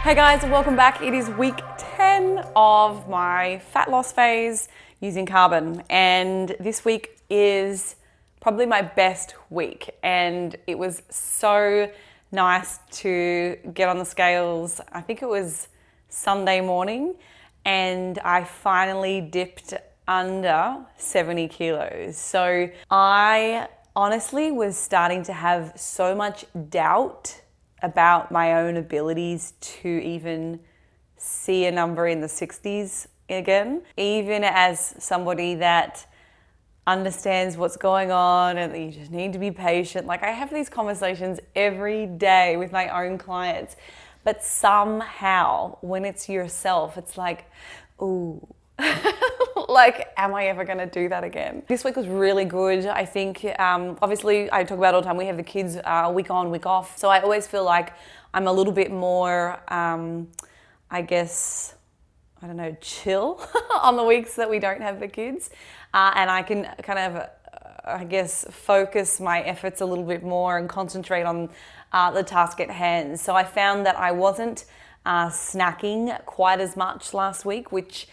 Hey guys, welcome back. It is week 10 of my fat loss phase using carbon, and this week is probably my best week, and it was so nice to get on the scales. I think it was Sunday morning, and I finally dipped under 70 kilos. So I honestly was starting to have so much doubt about my own abilities to even see a number in the 60s again, even as somebody that understands what's going on and that you just need to be patient. Like, I have these conversations every day with my own clients, but somehow when it's yourself, it's like, ooh, like, am I ever going to do that again? This week was really good. I think, obviously, I talk about it all the time, we have the kids week on, week off. So I always feel like I'm a little bit more, I guess, I don't know, chill on the weeks that we don't have the kids. And I can kind of, I guess, focus my efforts a little bit more and concentrate on the task at hand. So I found that I wasn't snacking quite as much last week, which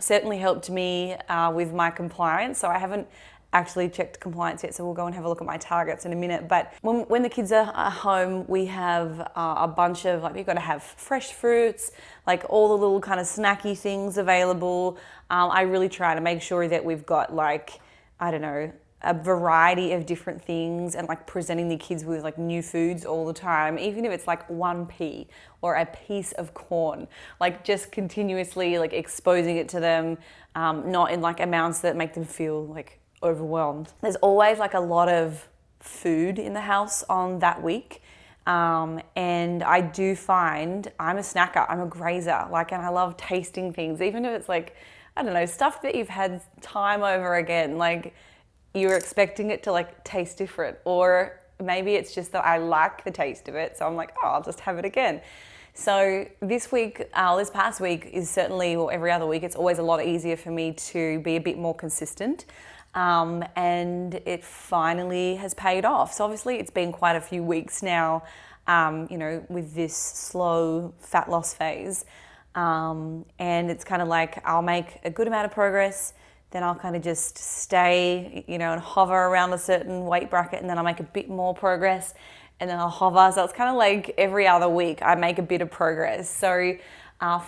certainly helped me with my compliance. So I haven't actually checked compliance yet, so we'll go and have a look at my targets in a minute. But when the kids are home, we have a bunch of, like, we've got to have fresh fruits, like all the little kind of snacky things available. I really try to make sure that we've got, like, I don't know, a variety of different things, and like presenting the kids with like new foods all the time, even if it's like one pea or a piece of corn, like just continuously like exposing it to them, not in like amounts that make them feel like overwhelmed. There's always like a lot of food in the house on that week. And I do find I'm a snacker, I'm a grazer, like, and I love tasting things, even if it's like, I don't know, stuff that you've had time over again, like you're expecting it to like taste different, or maybe it's just that I like the taste of it, so I'm like, oh, I'll just have it again. So this week, this past week is certainly, or every other week, it's always a lot easier for me to be a bit more consistent, and it finally has paid off. So obviously it's been quite a few weeks now, you know, with this slow fat loss phase, and it's kind of like I'll make a good amount of progress, then I'll kind of just stay, you know, and hover around a certain weight bracket, and then I'll make a bit more progress, and then I'll hover. So it's kind of like every other week I make a bit of progress. So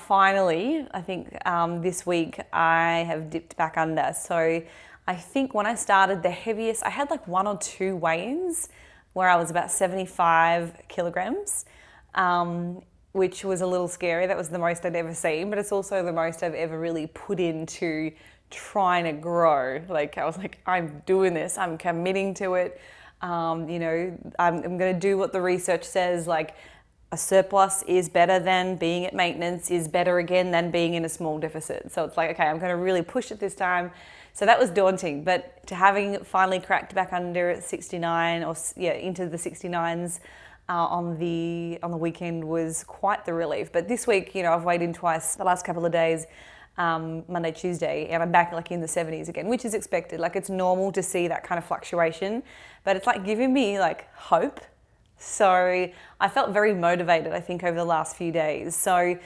finally, I think this week I have dipped back under. So I think when I started, the heaviest, I had like 1 or 2 weigh-ins where I was about 75 kilograms, which was a little scary. That was the most I'd ever seen, but it's also the most I've ever really put into trying to grow. Like, I was like, I'm doing this, I'm committing to it. You know, I'm going to do what the research says, like a surplus is better than being at maintenance, is better again than being in a small deficit. So it's like, okay, I'm going to really push it this time. So that was daunting, but to having finally cracked back under 69, or yeah, into the 69s on the weekend was quite the relief. But this week, you know, I've weighed in twice the last couple of days, Monday, Tuesday, and I'm back like in the 70s again, which is expected. Like, it's normal to see that kind of fluctuation, but it's like giving me like hope. So I felt very motivated, I think, over the last few days. So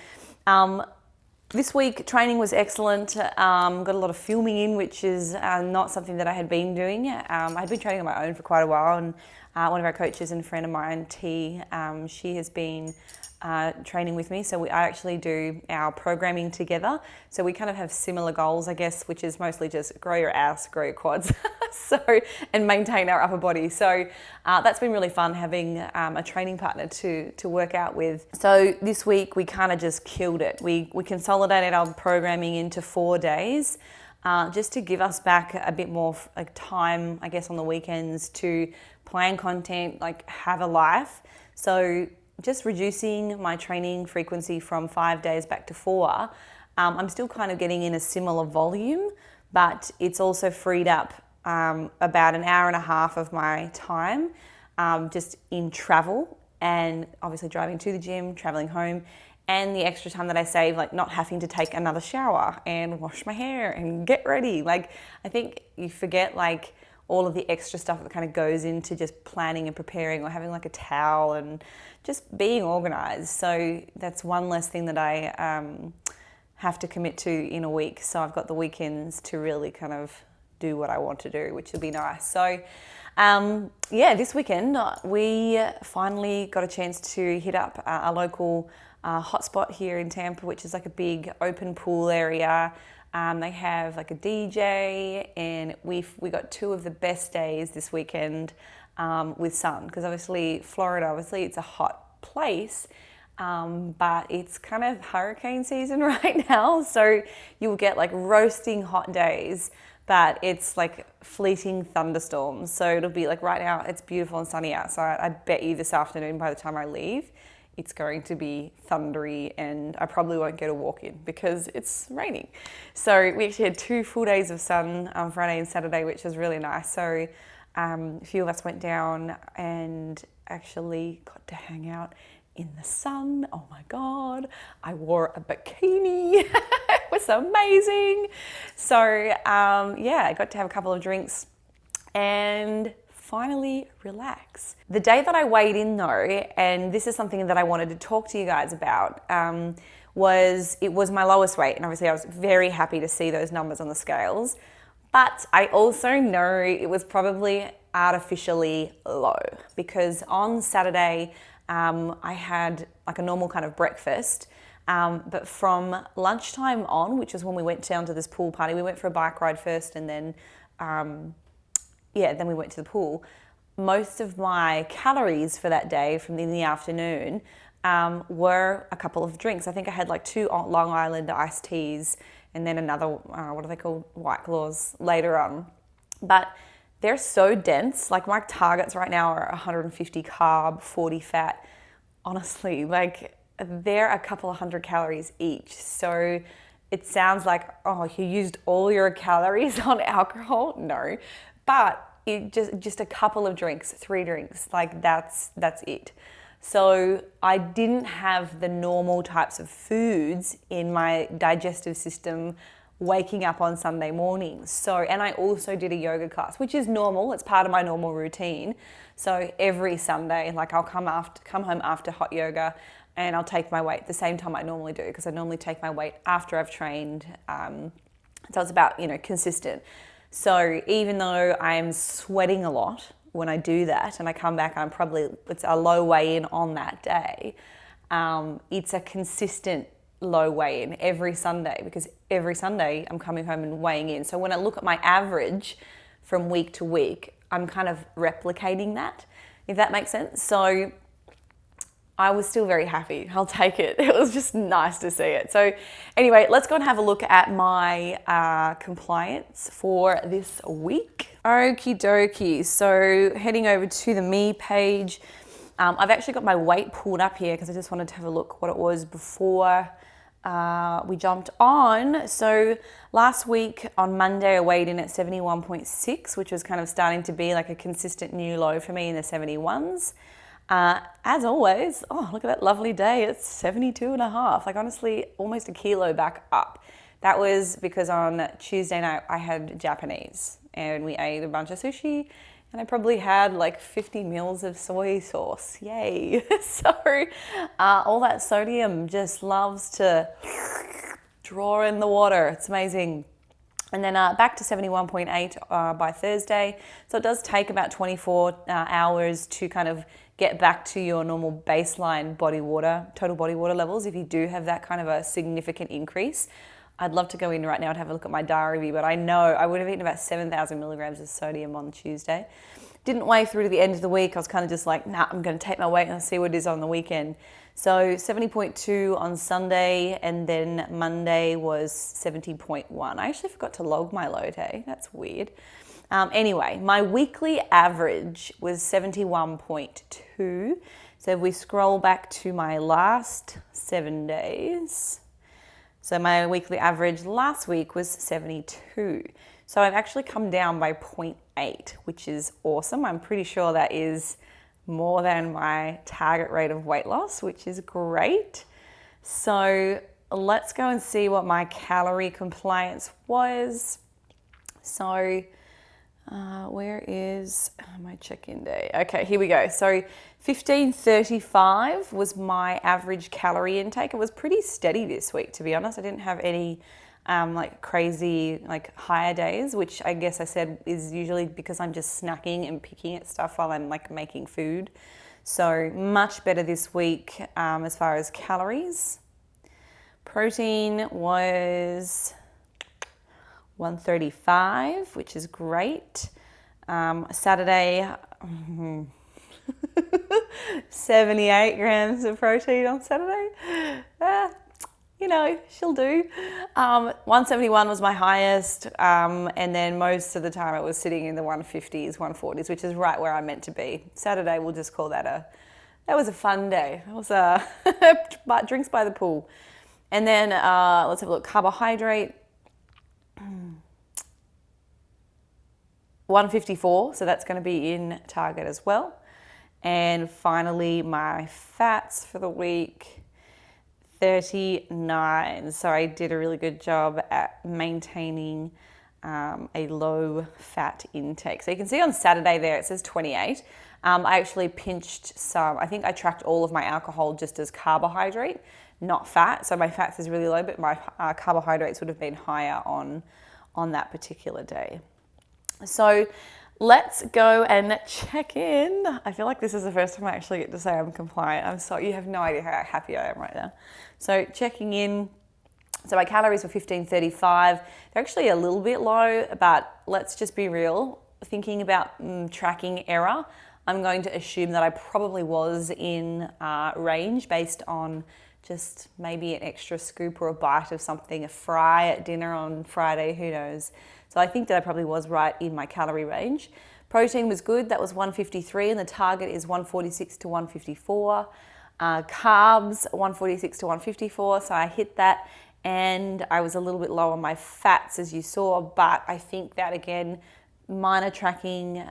this week training was excellent. Got a lot of filming in, which is not something that I had been doing. I'd been training on my own for quite a while, and one of our coaches and friend of mine, T, she has been training with me. So I actually do our programming together. So we kind of have similar goals, I guess, which is mostly just grow your ass, grow your quads, and maintain our upper body. So that's been really fun, having a training partner to work out with. So this week we kind of just killed it. We consolidated our programming into 4 days, just to give us back a bit more like time, I guess, on the weekends to plan content, like have a life. So just reducing my training frequency from 5 days back to 4. I'm still kind of getting in a similar volume, but it's also freed up about an hour and a half of my time just in travel, and obviously driving to the gym, traveling home, and the extra time that I save, like not having to take another shower and wash my hair and get ready. Like, I think you forget like all of the extra stuff that kind of goes into just planning and preparing, or having like a towel and just being organized. So that's one less thing that I have to commit to in a week. So I've got the weekends to really kind of do what I want to do, which will be nice. So this weekend we finally got a chance to hit up a local hotspot here in Tampa, which is like a big open pool area. They have like a DJ, and we got two of the best days this weekend with sun, because obviously Florida, it's a hot place, but it's kind of hurricane season right now, so you'll get like roasting hot days, but it's like fleeting thunderstorms. So it'll be like, right now it's beautiful and sunny outside. I bet you this afternoon, by the time I leave, it's going to be thundery, and I probably won't get a walk in because it's raining. So we actually had 2 full days of sun on Friday and Saturday, which was really nice. So a few of us went down and actually got to hang out in the sun. Oh my God, I wore a bikini. It was amazing. So I got to have a couple of drinks and finally relax. The day that I weighed in though, and this is something that I wanted to talk to you guys about, was my lowest weight. And obviously I was very happy to see those numbers on the scales, but I also know it was probably artificially low, because on Saturday I had like a normal kind of breakfast, but from lunchtime on, which is when we went down to this pool party, we went for a bike ride first, and then then we went to the pool. Most of my calories for that day in the afternoon were a couple of drinks. I think I had like 2 Long Island iced teas, and then another, what are they called? White Claws later on. But they're so dense. Like my targets right now are 150 carb, 40 fat. Honestly, like they're a couple of 100 calories each. So it sounds like, oh, you used all your calories on alcohol. No, but it just a couple of drinks, 3 drinks, like that's it. So I didn't have the normal types of foods in my digestive system waking up on Sunday mornings. So, and I also did a yoga class, which is normal. It's part of my normal routine. So every Sunday, like I'll come home after hot yoga, and I'll take my weight at the same time I normally do, because I normally take my weight after I've trained. So it's about, consistent. So even though I'm sweating a lot when I do that, and I come back, it's a low weigh-in on that day, it's a consistent low weigh-in every Sunday, because every Sunday I'm coming home and weighing in. So when I look at my average from week to week, I'm kind of replicating that, if that makes sense. So I was still very happy. I'll take it. It was just nice to see it. So anyway, let's go and have a look at my compliance for this week. Okie dokie. So heading over to the me page, I've actually got my weight pulled up here because I just wanted to have a look what it was before we jumped on. So last week on Monday, I weighed in at 71.6, which was kind of starting to be like a consistent new low for me in the 71s. As always, oh, look at that lovely day. It's 72 and a half, like honestly, almost a kilo back up. That was because on Tuesday night I had Japanese and we ate a bunch of sushi, and I probably had like 50 mils of soy sauce. Yay. So all that sodium just loves to draw in the water. It's amazing. And then back to 71.8 by Thursday. So it does take about 24 hours to kind of get back to your normal baseline total body water levels if you do have that kind of a significant increase. I'd love to go in right now and have a look at my diary view, but I know I would have eaten about 7,000 milligrams of sodium on Tuesday. Didn't weigh through to the end of the week. I was kind of just like, nah, I'm going to take my weight and see what it is on the weekend. So 70.2 on Sunday, and then Monday was 70.1. I actually forgot to log my load, hey? That's weird. Anyway, my weekly average was 71.2. So if we scroll back to my last 7 days, so my weekly average last week was 72. So I've actually come down by 0.8, which is awesome. I'm pretty sure that is more than my target rate of weight loss, which is great. So let's go and see what my calorie compliance was. So Where is my check-in day? Okay, here we go. So 1535 was my average calorie intake. It was pretty steady this week, to be honest. I didn't have any like crazy like higher days, which I guess I said is usually because I'm just snacking and picking at stuff while I'm like making food. So much better this week as far as calories. Protein was 135, which is great. Saturday, 78 grams of protein on Saturday. She'll do. 171 was my highest, and then most of the time it was sitting in the 150s, 140s, which is right where I'm meant to be. Saturday, we'll just call that was a fun day. It was drinks by the pool. And then let's have a look. Carbohydrate, 154, so that's going to be in target as well. And finally, my fats for the week, 39. So I did a really good job at maintaining a low fat intake. So you can see on Saturday there, it says 28. I actually pinched some, I think I tracked all of my alcohol just as carbohydrate, not fat. So my fats is really low, but my carbohydrates would have been higher on that particular day. So let's go and check in. I feel like this is the first time I actually get to say I'm compliant. I'm sorry, you have no idea how happy I am right now. So checking in. So my calories were 1535. They're actually a little bit low, but let's just be real. Thinking about tracking error, I'm going to assume that I probably was in range based on just maybe an extra scoop or a bite of something, a fry at dinner on Friday, who knows. So I think that I probably was right in my calorie range. Protein was good, that was 153, and the target is 146 to 154. Carbs, 146 to 154, so I hit that. And I was a little bit low on my fats, as you saw, but I think that, again, minor tracking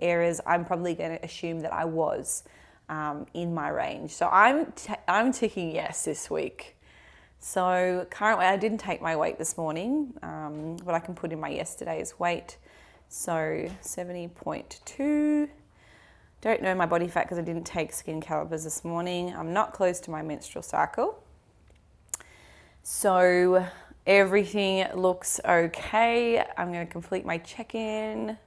errors, I'm probably going to assume that I was in my range. So I'm ticking yes this week. So currently, I didn't take my weight this morning, but I can put in my yesterday's weight. So 70.2. Don't know my body fat because I didn't take skin calipers this morning. I'm not close to my menstrual cycle. So everything looks okay. I'm going to complete my check-in.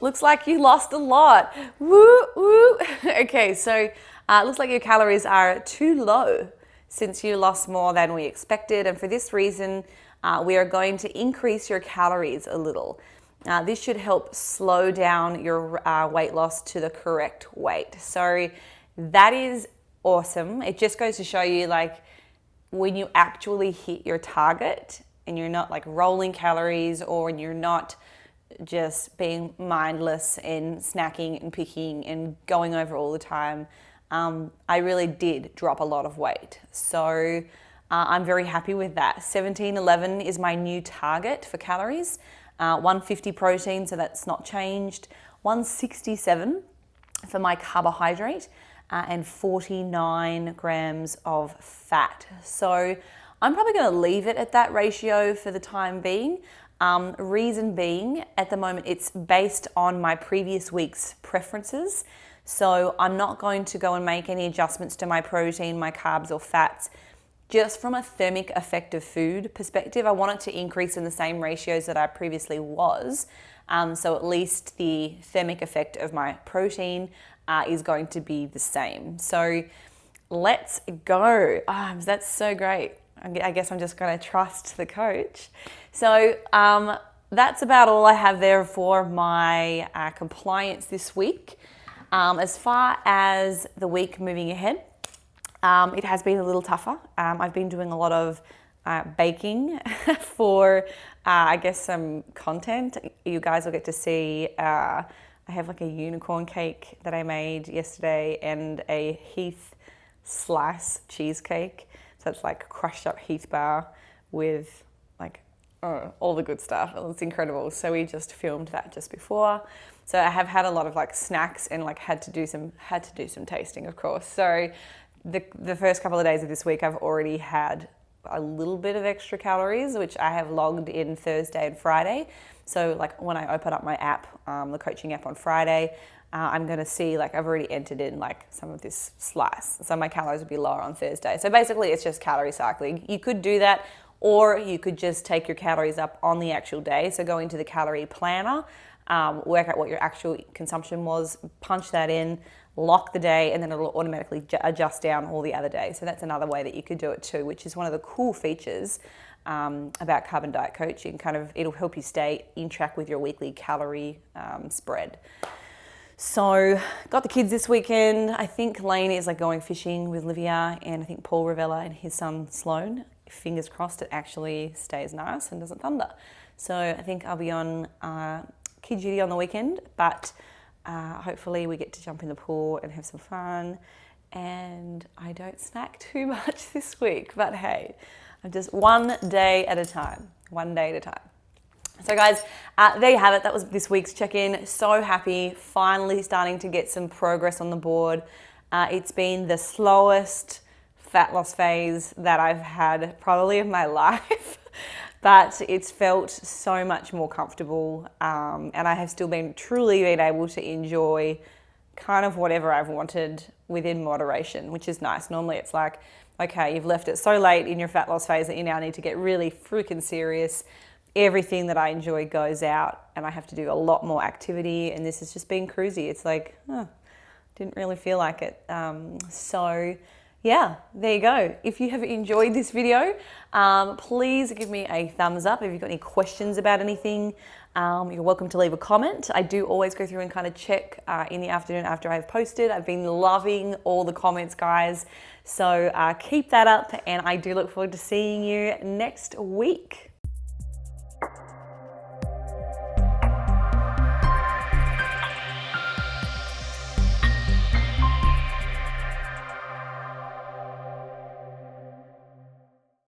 Looks like you lost a lot. Woo, woo. Okay, so looks like your calories are too low since you lost more than we expected. And for this reason, we are going to increase your calories a little. This should help slow down your weight loss to the correct weight. So that is awesome. It just goes to show you, like, when you actually hit your target and you're not like rolling calories, or when you're not just being mindless and snacking and picking and going over all the time, I really did drop a lot of weight. So I'm very happy with that. 1711 is my new target for calories. 150 protein, so that's not changed. 167 for my carbohydrate, and 49 grams of fat. So I'm probably going to leave it at that ratio for the time being. Reason being, at the moment, it's based on my previous week's preferences. So I'm not going to go and make any adjustments to my protein, my carbs or fats. Just from a thermic effect of food perspective, I want it to increase in the same ratios that I previously was. So at least the thermic effect of my protein is going to be the same. So let's go. That's so great. I guess I'm just going to trust the coach. So that's about all I have there for my compliance this week. As far as the week moving ahead, it has been a little tougher. I've been doing a lot of baking for, I guess, some content. You guys will get to see, I have like a unicorn cake that I made yesterday and a Heath slice cheesecake. So it's like crushed up Heath bar with like all the good stuff. It's incredible. So we just filmed that just before. So I have had a lot of like snacks and like had to do some tasting, of course. So the first couple of days of this week, I've already had a little bit of extra calories, which I have logged in Thursday and Friday. So like when I open up my app, the coaching app on Friday, I'm going to see like I've already entered in like some of this slice. So my calories will be lower on Thursday. So basically it's just calorie cycling. You could do that, or you could just take your calories up on the actual day. So go into the calorie planner, work out what your actual consumption was, punch that in, lock the day, and then it'll automatically adjust down all the other days. So that's another way that you could do it too, which is one of the cool features about Carbon Diet Coaching. It'll help you stay in track with your weekly calorie spread. So got the kids this weekend. I think Lane is like going fishing with Livia, and I think Paul Ravella and his son Sloan. Fingers crossed it actually stays nice and doesn't thunder. So I think I'll be on kid duty on the weekend, but hopefully we get to jump in the pool and have some fun, and I don't snack too much this week. But hey, I'm just one day at a time. So guys, there you have it. That was this week's check-in. So happy, finally starting to get some progress on the board. It's been the slowest fat loss phase that I've had probably of my life, but it's felt so much more comfortable, and I have still truly been able to enjoy kind of whatever I've wanted within moderation, which is nice. Normally it's like, okay, you've left it so late in your fat loss phase that you now need to get really freaking serious. Everything that I enjoy goes out and I have to do a lot more activity, and this has just been cruisy. It's like, didn't really feel like it. So yeah, there you go. If you have enjoyed this video, please give me a thumbs up. If you've got any questions about anything, you're welcome to leave a comment. I do always go through and kind of check in the afternoon after I've posted. I've been loving all the comments, guys. So keep that up, and I do look forward to seeing you next week.